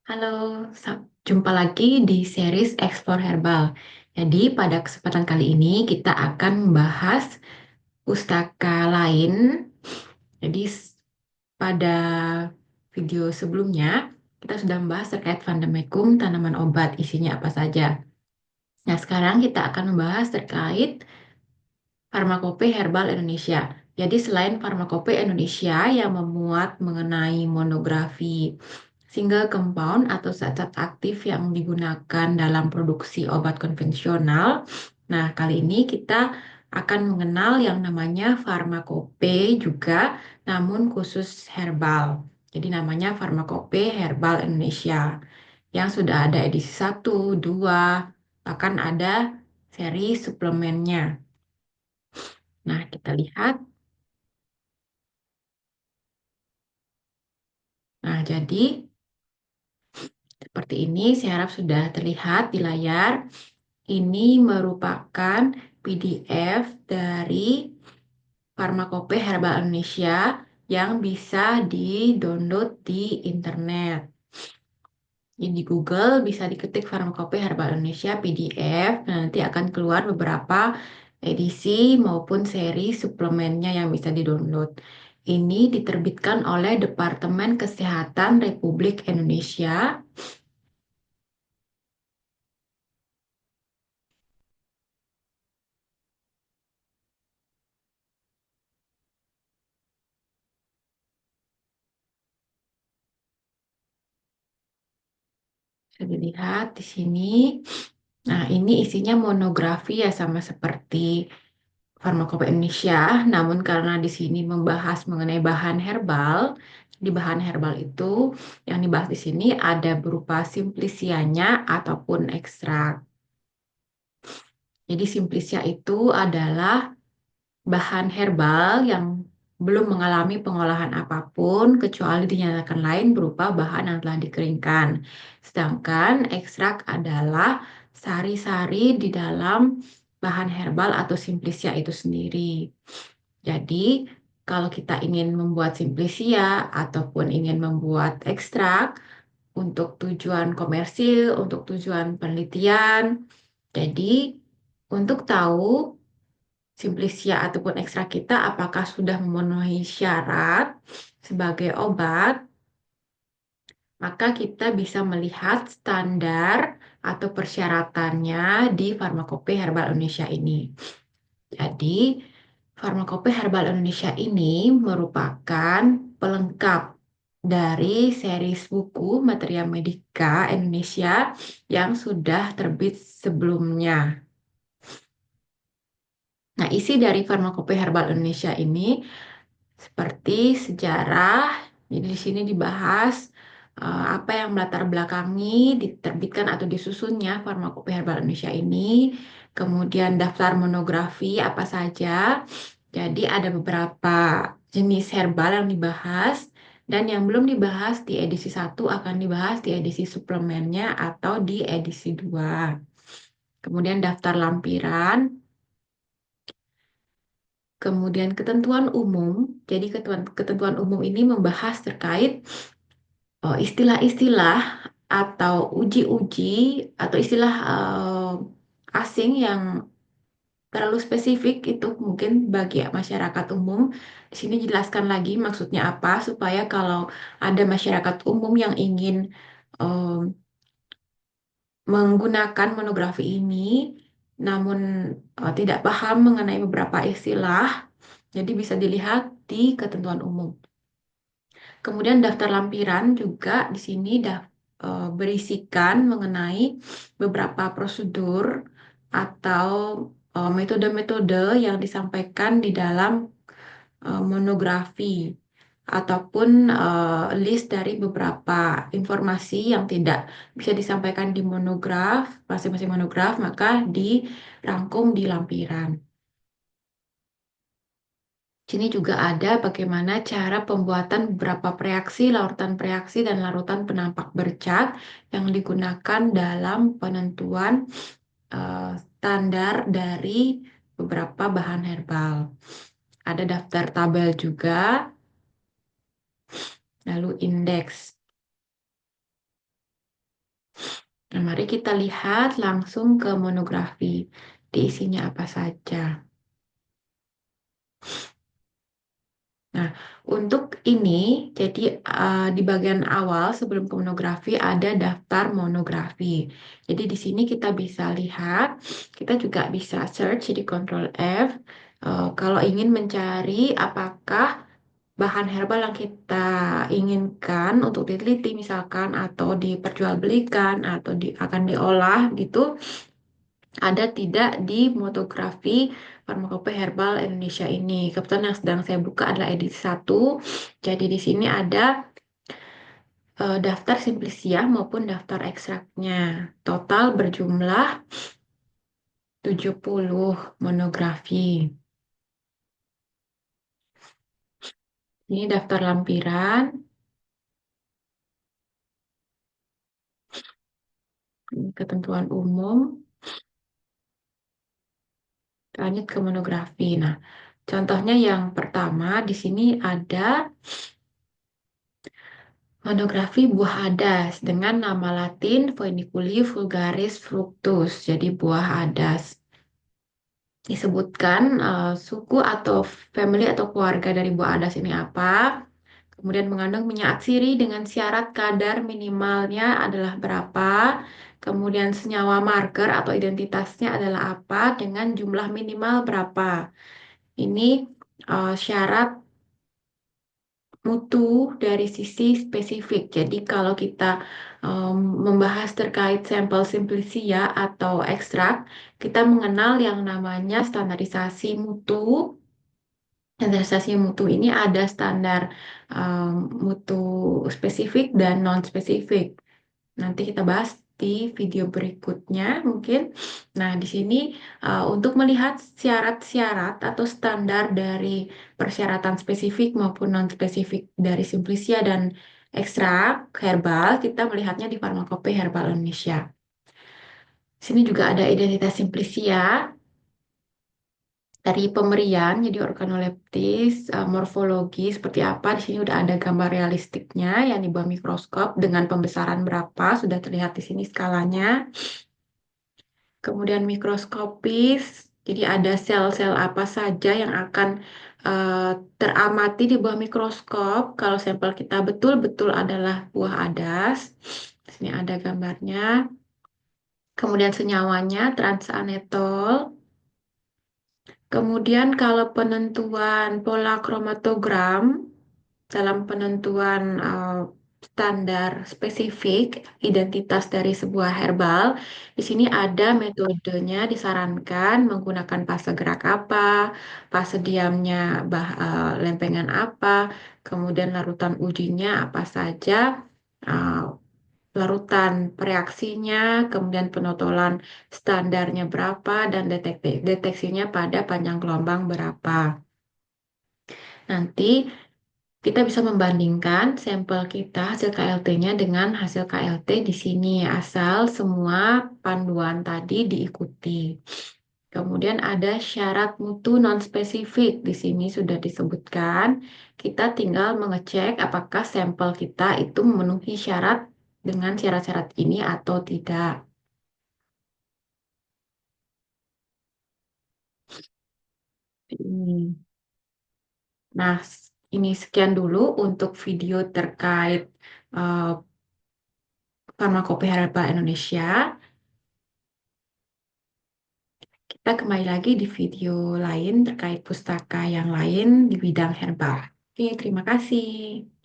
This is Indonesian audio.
Halo, jumpa lagi di series Explore Herbal. Jadi, pada kesempatan kali ini kita akan membahas pustaka lain. Jadi, pada video sebelumnya kita sudah membahas terkait Vandemekum tanaman obat, isinya apa saja. Nah, sekarang kita akan membahas terkait Farmakope Herbal Indonesia. Jadi, selain Farmakope Indonesia yang memuat mengenai monografi single compound atau zat-zat aktif yang digunakan dalam produksi obat konvensional. Nah, kali ini kita akan mengenal yang namanya farmakope juga, namun khusus herbal. Jadi namanya Farmakope Herbal Indonesia yang sudah ada edisi satu, 2, bahkan ada seri suplemennya. Nah, kita lihat. Nah, jadi seperti ini, saya harap sudah terlihat di layar. Ini merupakan PDF dari Farmakope Herbal Indonesia yang bisa di-download di internet. Jadi di Google bisa diketik Farmakope Herbal Indonesia PDF, dan nanti akan keluar beberapa edisi maupun seri suplemennya yang bisa di-download. Ini diterbitkan oleh Departemen Kesehatan Republik Indonesia. Bisa dilihat di sini. Nah, ini isinya monografi ya, sama seperti Farmakope Indonesia, namun karena di sini membahas mengenai bahan herbal, di bahan herbal itu yang dibahas di sini ada berupa simplicianya ataupun ekstrak. Jadi simplicia itu adalah bahan herbal yang belum mengalami pengolahan apapun kecuali dinyatakan lain berupa bahan yang telah dikeringkan. Sedangkan ekstrak adalah sari-sari di dalam bahan herbal atau simplicia itu sendiri. Jadi, kalau kita ingin membuat simplicia ataupun ingin membuat ekstrak untuk tujuan komersil, untuk tujuan penelitian, jadi untuk tahu simplicia ataupun ekstrak kita apakah sudah memenuhi syarat sebagai obat, maka kita bisa melihat standar atau persyaratannya di Farmakope Herbal Indonesia ini. Jadi, Farmakope Herbal Indonesia ini merupakan pelengkap dari series buku Materia Medica Indonesia yang sudah terbit sebelumnya. Nah, isi dari Farmakope Herbal Indonesia ini seperti sejarah. Jadi di sini dibahas apa yang melatar belakangi diterbitkan atau disusunnya Farmakope Herbal Indonesia ini. Kemudian daftar monografi apa saja. Jadi ada beberapa jenis herbal yang dibahas dan yang belum dibahas di edisi satu akan dibahas di edisi suplemennya atau di edisi 2. Kemudian daftar lampiran, kemudian ketentuan umum. Jadi ketentuan umum ini membahas terkait istilah-istilah atau uji-uji atau istilah asing yang terlalu spesifik itu mungkin bagi masyarakat umum. Di sini jelaskan lagi maksudnya apa supaya kalau ada masyarakat umum yang ingin eh, menggunakan monografi ini namun tidak paham mengenai beberapa istilah, jadi bisa dilihat di ketentuan umum. Kemudian daftar lampiran juga di sini berisikan mengenai beberapa prosedur atau metode-metode yang disampaikan di dalam monografi ataupun list dari beberapa informasi yang tidak bisa disampaikan di monograf, masing-masing monograf, maka dirangkum di lampiran. Sini juga ada bagaimana cara pembuatan beberapa larutan preaksi, dan larutan penampak bercat yang digunakan dalam penentuan standar dari beberapa bahan herbal. Ada daftar tabel juga, lalu indeks. Nah, mari kita lihat langsung ke monografi. Diisinya apa saja. Nah, untuk ini, jadi di bagian awal sebelum ke monografi ada daftar monografi. Jadi di sini kita bisa lihat, kita juga bisa search di Ctrl F. Kalau ingin mencari apakah bahan herbal yang kita inginkan untuk diteliti misalkan atau diperjualbelikan atau akan diolah gitu ada tidak di motografi Farmakope Herbal Indonesia ini. Kebetulan yang sedang saya buka adalah edisi 1. Jadi di sini ada daftar simplisia maupun daftar ekstraknya. Total berjumlah 70 monografi. Ini daftar lampiran, ini ketentuan umum, lanjut ke monografi. Nah, contohnya yang pertama di sini ada monografi buah adas dengan nama Latin Voeniculi vulgaris fructus. Jadi buah adas. Disebutkan suku atau family atau keluarga dari buah adas ini apa. Kemudian mengandung minyak atsiri dengan syarat kadar minimalnya adalah berapa. Kemudian senyawa marker atau identitasnya adalah apa dengan jumlah minimal berapa. Ini syarat mutu dari sisi spesifik. Jadi kalau kita um, membahas terkait sampel simplicia atau ekstrak, kita mengenal yang namanya standarisasi mutu. Standarisasi mutu ini ada standar um, mutu spesifik dan non-spesifik. Nanti kita bahas di video berikutnya mungkin. Nah, di sini untuk melihat syarat-syarat atau standar dari persyaratan spesifik maupun non-spesifik dari Simplicia dan ekstrak herbal, kita melihatnya di Farmakope Herbal Indonesia. Sini juga ada identitas Simplicia dari pemberian, jadi organoleptis, morfologi seperti apa. Di sini udah ada gambar realistiknya yang di bawah mikroskop dengan pembesaran berapa, sudah terlihat di sini skalanya. Kemudian mikroskopis, jadi ada sel-sel apa saja yang akan eh, teramati di bawah mikroskop kalau sampel kita betul-betul adalah buah adas. Di sini ada gambarnya. Kemudian senyawanya transanetol. Kemudian kalau penentuan pola kromatogram dalam penentuan standar spesifik identitas dari sebuah herbal, di sini ada metodenya disarankan menggunakan fase gerak apa, fase diamnya lempengan apa, kemudian larutan ujinya apa saja, uh, larutan reaksinya, kemudian penotolan standarnya berapa, dan deteksinya pada panjang gelombang berapa. Nanti kita bisa membandingkan sampel kita hasil KLT-nya dengan hasil KLT di sini, asal semua panduan tadi diikuti. Kemudian ada syarat mutu non-spesifik. Di sini sudah disebutkan. Kita tinggal mengecek apakah sampel kita itu memenuhi syarat dengan syarat-syarat ini atau tidak. Ini. Nah, ini sekian dulu untuk video terkait uh, Farmakope Herbal Indonesia. Kita kembali lagi di video lain terkait pustaka yang lain di bidang herbal. Oke, terima kasih.